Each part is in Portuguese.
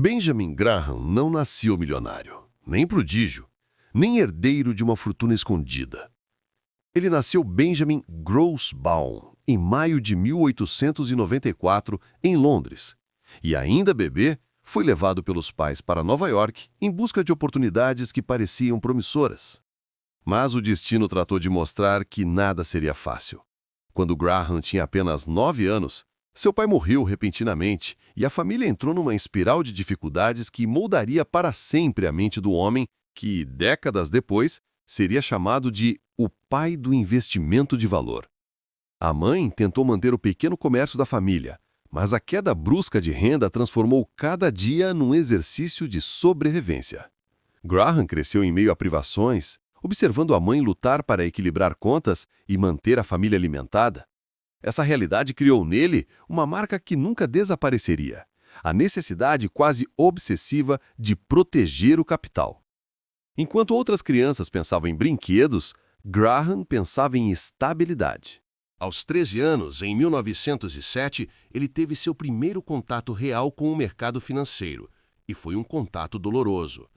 Benjamin Graham não nasceu milionário, nem prodígio, nem herdeiro de uma fortuna escondida. Ele nasceu Benjamin Grossbaum em maio de 1894, em Londres, e ainda bebê, foi levado pelos pais para Nova York em busca de oportunidades que pareciam promissoras. Mas o destino tratou de mostrar que nada seria fácil. Quando Graham tinha apenas 9 anos, seu pai morreu repentinamente e a família entrou numa espiral de dificuldades que moldaria para sempre a mente do homem que, décadas depois, seria chamado de o pai do investimento de valor. A mãe tentou manter o pequeno comércio da família, mas a queda brusca de renda transformou cada dia num exercício de sobrevivência. Graham cresceu em meio a privações, observando a mãe lutar para equilibrar contas e manter a família alimentada. Essa realidade criou nele uma marca que nunca desapareceria: a necessidade quase obsessiva de proteger o capital. Enquanto outras crianças pensavam em brinquedos, Graham pensava em estabilidade. Aos 13 anos, em 1907, ele teve seu primeiro contato real com o mercado financeiro, e foi um contato doloroso.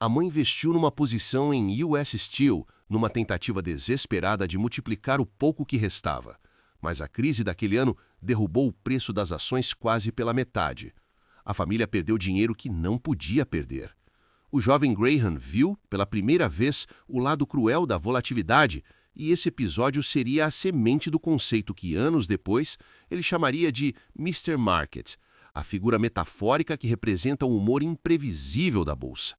A mãe investiu numa posição em US Steel, numa tentativa desesperada de multiplicar o pouco que restava. Mas a crise daquele ano derrubou o preço das ações quase pela metade. A família perdeu dinheiro que não podia perder. O jovem Graham viu, pela primeira vez, o lado cruel da volatilidade, e esse episódio seria a semente do conceito que, anos depois, ele chamaria de Mr. Market, a figura metafórica que representa o humor imprevisível da bolsa.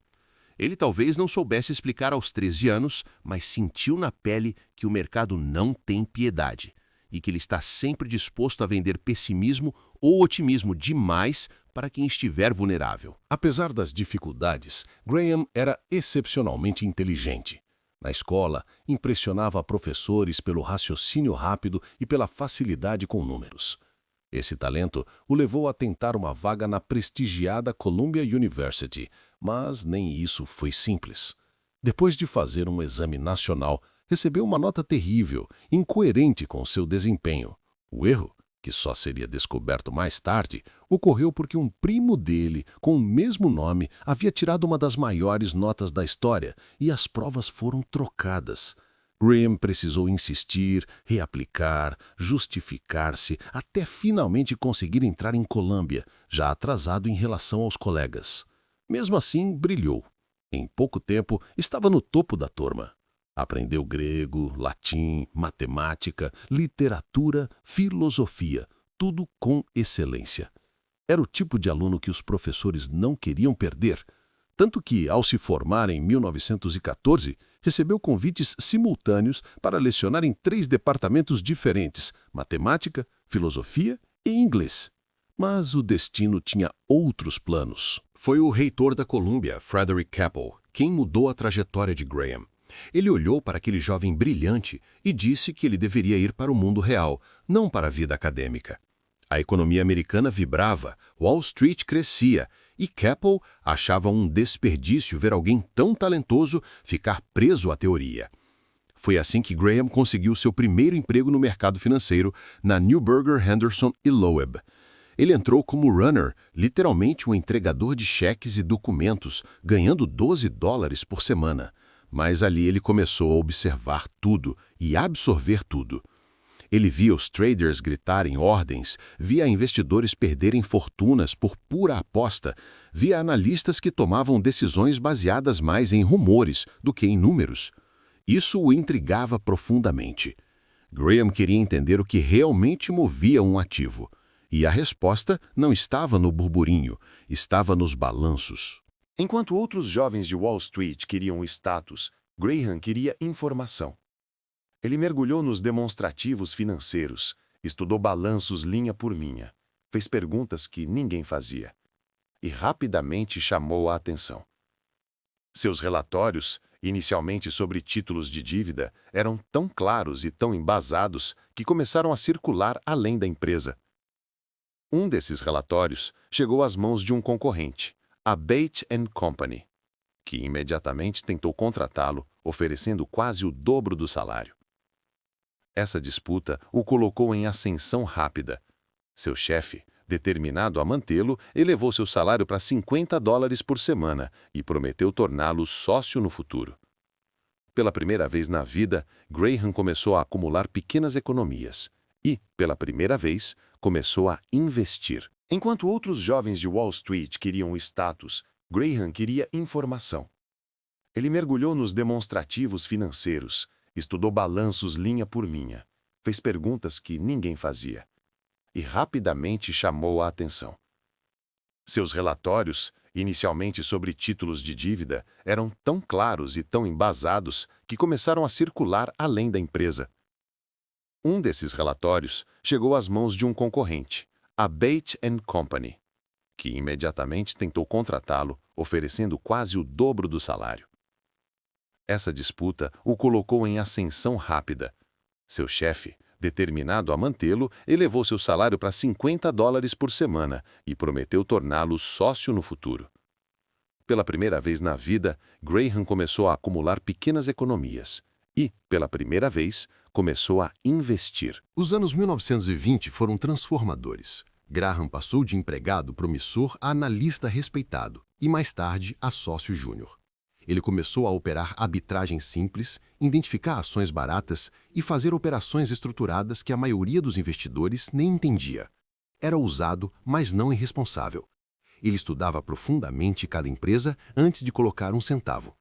Ele talvez não soubesse explicar aos 13 anos, mas sentiu na pele que o mercado não tem piedade e que ele está sempre disposto a vender pessimismo ou otimismo demais para quem estiver vulnerável. Apesar das dificuldades, Graham era excepcionalmente inteligente. Na escola, impressionava professores pelo raciocínio rápido e pela facilidade com números. Esse talento o levou a tentar uma vaga na prestigiada Columbia University, mas nem isso foi simples. Depois de fazer um exame nacional, recebeu uma nota terrível, incoerente com seu desempenho. O erro, que só seria descoberto mais tarde, ocorreu porque um primo dele, com o mesmo nome, havia tirado uma das maiores notas da história e as provas foram trocadas. Graham precisou insistir, reaplicar, justificar-se, até finalmente conseguir entrar em Columbia, já atrasado em relação aos colegas. Mesmo assim, brilhou. Em pouco tempo, estava no topo da turma. Aprendeu grego, latim, matemática, literatura, filosofia, tudo com excelência. Era o tipo de aluno que os professores não queriam perder, tanto que, ao se formar em 1914, recebeu convites simultâneos para lecionar em 3 departamentos diferentes: matemática, filosofia e inglês. Mas o destino tinha outros planos. Foi o reitor da Columbia, Frederick Keppel, quem mudou a trajetória de Graham. Ele olhou para aquele jovem brilhante e disse que ele deveria ir para o mundo real, não para a vida acadêmica. A economia americana vibrava, Wall Street crescia, e Keppel achava um desperdício ver alguém tão talentoso ficar preso à teoria. Foi assim que Graham conseguiu seu primeiro emprego no mercado financeiro na Neuberger, Henderson e Loeb. Ele entrou como runner, literalmente um entregador de cheques e documentos, ganhando $12 por semana. Mas ali ele começou a observar tudo e absorver tudo. Ele via os traders gritarem ordens, via investidores perderem fortunas por pura aposta, via analistas que tomavam decisões baseadas mais em rumores do que em números. Isso o intrigava profundamente. Graham queria entender o que realmente movia um ativo. E a resposta não estava no burburinho, estava nos balanços. Enquanto outros jovens de Wall Street queriam status, Graham queria informação. Ele mergulhou nos demonstrativos financeiros, estudou balanços linha por linha, fez perguntas que ninguém fazia e rapidamente chamou a atenção. Seus relatórios, inicialmente sobre títulos de dívida, eram tão claros e tão embasados que começaram a circular além da empresa. Um desses relatórios chegou às mãos de um concorrente, a Bates & Company, que imediatamente tentou contratá-lo, oferecendo quase o dobro do salário. Essa disputa o colocou em ascensão rápida. Seu chefe, determinado a mantê-lo, elevou seu salário para $50 por semana e prometeu torná-lo sócio no futuro. Pela primeira vez na vida, Graham começou a acumular pequenas economias e, pela primeira vez, começou a investir. Enquanto outros jovens de Wall Street queriam status, Graham queria informação. Ele mergulhou nos demonstrativos financeiros, estudou balanços linha por linha, fez perguntas que ninguém fazia e rapidamente chamou a atenção. Seus relatórios, inicialmente sobre títulos de dívida, eram tão claros e tão embasados que começaram a circular além da empresa. Um desses relatórios chegou às mãos de um concorrente, a Bates & Company, que imediatamente tentou contratá-lo, oferecendo quase o dobro do salário. Essa disputa o colocou em ascensão rápida. Seu chefe, determinado a mantê-lo, elevou seu salário para $50 por semana e prometeu torná-lo sócio no futuro. Pela primeira vez na vida, Graham começou a acumular pequenas economias e, pela primeira vez, começou a investir. Os anos 1920 foram transformadores. Graham passou de empregado promissor a analista respeitado e, mais tarde, a sócio júnior. Ele começou a operar arbitragem simples, identificar ações baratas e fazer operações estruturadas que a maioria dos investidores nem entendia. Era ousado, mas não irresponsável. Ele estudava profundamente cada empresa antes de colocar um centavo.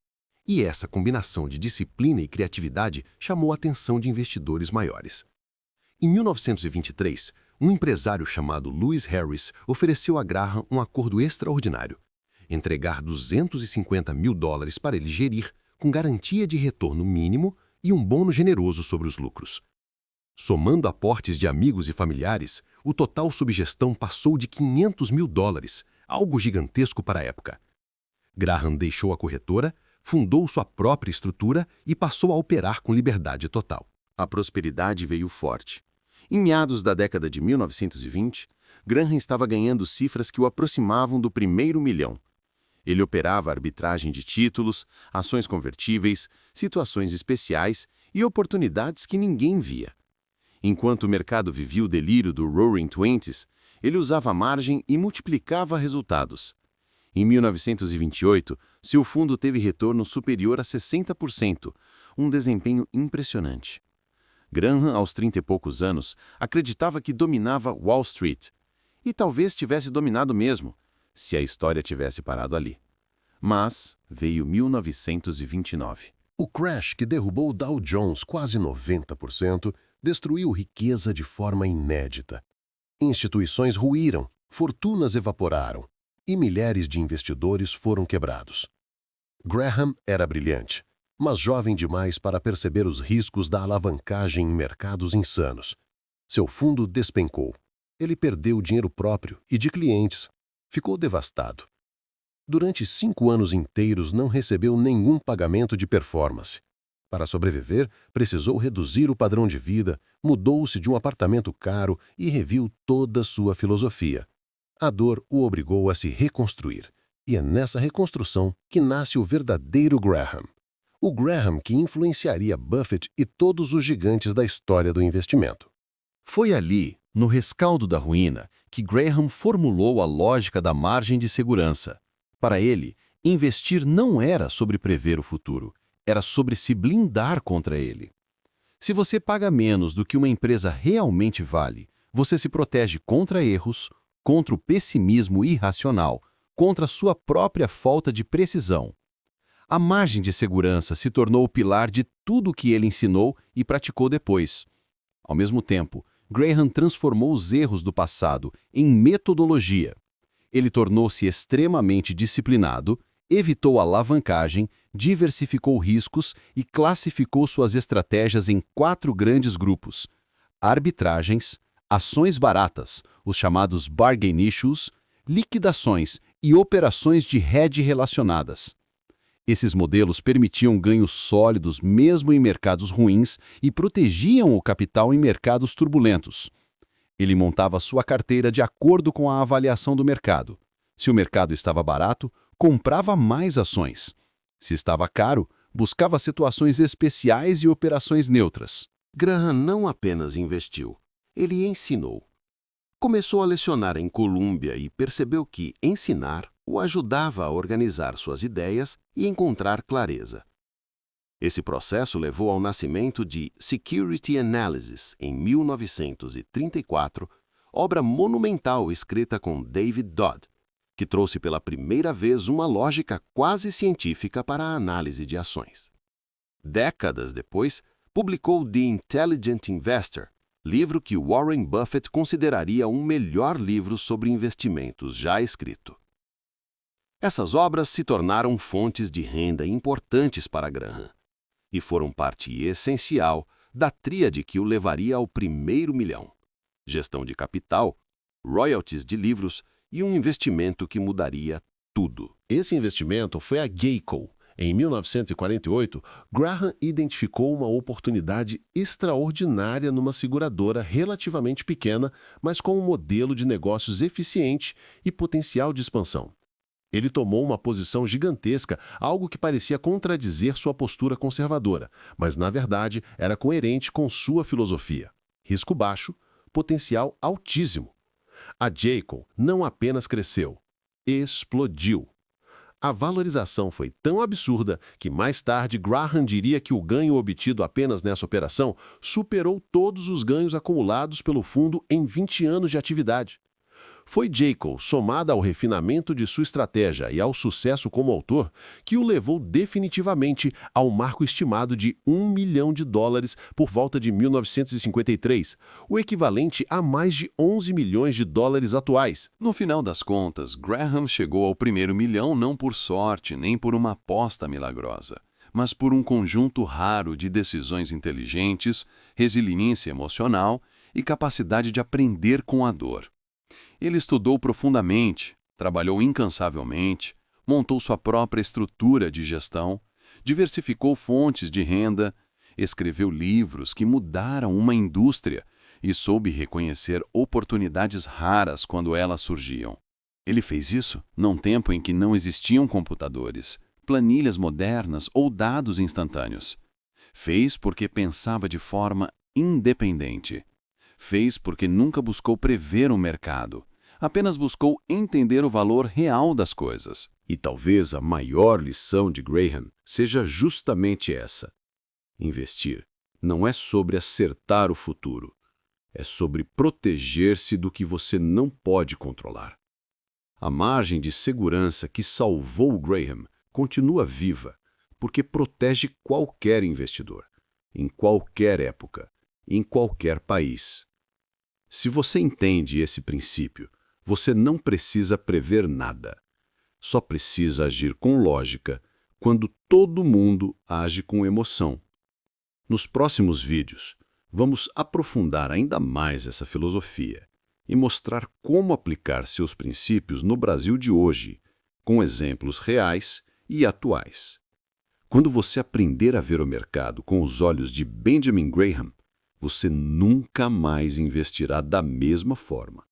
E essa combinação de disciplina e criatividade chamou a atenção de investidores maiores. Em 1923, um empresário chamado Lewis Harris ofereceu a Graham um acordo extraordinário: entregar $250 mil para ele gerir, com garantia de retorno mínimo e um bônus generoso sobre os lucros. Somando aportes de amigos e familiares, o total sob gestão passou de $500 mil, algo gigantesco para a época. Graham deixou a corretora, fundou sua própria estrutura e passou a operar com liberdade total. A prosperidade veio forte. Em meados da década de 1920, Graham estava ganhando cifras que o aproximavam do primeiro milhão. Ele operava arbitragem de títulos, ações convertíveis, situações especiais e oportunidades que ninguém via. Enquanto o mercado vivia o delírio do Roaring Twenties, ele usava a margem e multiplicava resultados. Em 1928, seu fundo teve retorno superior a 60%, um desempenho impressionante. Graham, aos 30 e poucos anos, acreditava que dominava Wall Street. E talvez tivesse dominado mesmo, se a história tivesse parado ali. Mas veio 1929. O crash que derrubou o Dow Jones quase 90% destruiu riqueza de forma inédita. Instituições ruíram, fortunas evaporaram e milhares de investidores foram quebrados. Graham era brilhante, mas jovem demais para perceber os riscos da alavancagem em mercados insanos. Seu fundo despencou. Ele perdeu dinheiro próprio e de clientes. Ficou devastado. Durante 5 anos inteiros não recebeu nenhum pagamento de performance. Para sobreviver, precisou reduzir o padrão de vida, mudou-se de um apartamento caro e reviu toda sua filosofia. A dor o obrigou a se reconstruir. E é nessa reconstrução que nasce o verdadeiro Graham. O Graham que influenciaria Buffett e todos os gigantes da história do investimento. Foi ali, no rescaldo da ruína, que Graham formulou a lógica da margem de segurança. Para ele, investir não era sobre prever o futuro, era sobre se blindar contra ele. Se você paga menos do que uma empresa realmente vale, você se protege contra erros, contra o pessimismo irracional, contra a sua própria falta de precisão. A margem de segurança se tornou o pilar de tudo o que ele ensinou e praticou depois. Ao mesmo tempo, Graham transformou os erros do passado em metodologia. Ele tornou-se extremamente disciplinado, evitou a alavancagem, diversificou riscos e classificou suas estratégias em 4 grandes grupos: arbitragens, ações baratas, os chamados bargain issues, liquidações e operações de hedge relacionadas. Esses modelos permitiam ganhos sólidos mesmo em mercados ruins e protegiam o capital em mercados turbulentos. Ele montava sua carteira de acordo com a avaliação do mercado. Se o mercado estava barato, comprava mais ações. Se estava caro, buscava situações especiais e operações neutras. Graham não apenas investiu, ele ensinou. Começou a lecionar em Columbia e percebeu que ensinar o ajudava a organizar suas ideias e encontrar clareza. Esse processo levou ao nascimento de Security Analysis, em 1934, obra monumental escrita com David Dodd, que trouxe pela primeira vez uma lógica quase científica para a análise de ações. Décadas depois, publicou The Intelligent Investor, livro que Warren Buffett consideraria o melhor livro sobre investimentos já escrito. Essas obras se tornaram fontes de renda importantes para Graham e foram parte essencial da tríade que o levaria ao primeiro milhão: gestão de capital, royalties de livros e um investimento que mudaria tudo. Esse investimento foi a Geico. Em 1948, Graham identificou uma oportunidade extraordinária numa seguradora relativamente pequena, mas com um modelo de negócios eficiente e potencial de expansão. Ele tomou uma posição gigantesca, algo que parecia contradizer sua postura conservadora, mas na verdade era coerente com sua filosofia. Risco baixo, potencial altíssimo. A Geico não apenas cresceu, explodiu. A valorização foi tão absurda que mais tarde Graham diria que o ganho obtido apenas nessa operação superou todos os ganhos acumulados pelo fundo em 20 anos de atividade. Foi Geico, somada ao refinamento de sua estratégia e ao sucesso como autor, que o levou definitivamente ao marco estimado de $1 milhão por volta de 1953, o equivalente a mais de $11 milhões atuais. No final das contas, Graham chegou ao primeiro milhão não por sorte nem por uma aposta milagrosa, mas por um conjunto raro de decisões inteligentes, resiliência emocional e capacidade de aprender com a dor. Ele estudou profundamente, trabalhou incansavelmente, montou sua própria estrutura de gestão, diversificou fontes de renda, escreveu livros que mudaram uma indústria e soube reconhecer oportunidades raras quando elas surgiam. Ele fez isso num tempo em que não existiam computadores, planilhas modernas ou dados instantâneos. Fez porque pensava de forma independente. Fez porque nunca buscou prever o mercado. Apenas buscou entender o valor real das coisas. E talvez a maior lição de Graham seja justamente essa. Investir não é sobre acertar o futuro, é sobre proteger-se do que você não pode controlar. A margem de segurança que salvou Graham continua viva, porque protege qualquer investidor, em qualquer época, em qualquer país. Se você entende esse princípio, você não precisa prever nada. Só precisa agir com lógica quando todo mundo age com emoção. Nos próximos vídeos, vamos aprofundar ainda mais essa filosofia e mostrar como aplicar seus princípios no Brasil de hoje, com exemplos reais e atuais. Quando você aprender a ver o mercado com os olhos de Benjamin Graham, você nunca mais investirá da mesma forma.